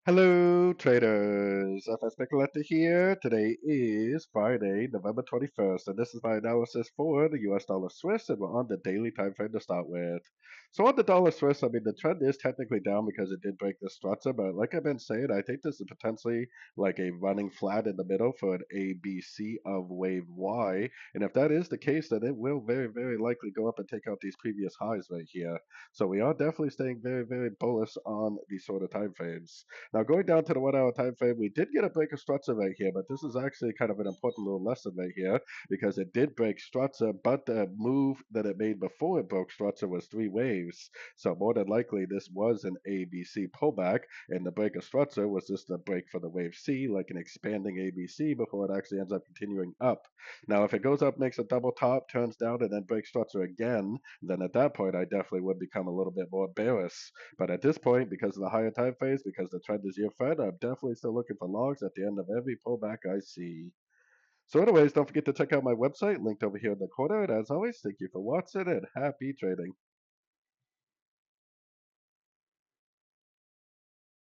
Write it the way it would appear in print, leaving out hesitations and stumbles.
Hello, traders. FX Pip Collector here. Today is Friday, November 21st, and this is my analysis for the US dollar Swiss, and we're on the daily time frame to start with. So on the dollar Swiss, I mean, the trend is technically down because it did break the structure, but like I've been saying, I think this is potentially like a running flat in the middle for an ABC of wave Y, and if that is the case, then it will very, very likely go up and take out these previous highs right here. So we are definitely staying very, very bullish on these sort of time frames. Now, going down to the 1 hour time frame, we did get a break of structure right here, but this is actually kind of an important little lesson right here because it did break structure, but the move that it made before it broke structure was three waves. So more than likely, this was an ABC pullback, and the break of structure was just a break for the wave C, like an expanding ABC before it actually ends up continuing up. Now, if it goes up, makes a double top, turns down, and then breaks structure again, then at that point, I definitely would become a little bit more bearish. But at this point, because of the higher time phase, because the trend is year fed, I'm definitely still looking for logs at the end of every pullback I see. So anyways, don't forget to check out my website linked over here in the corner. And as always, thank you for watching and happy trading.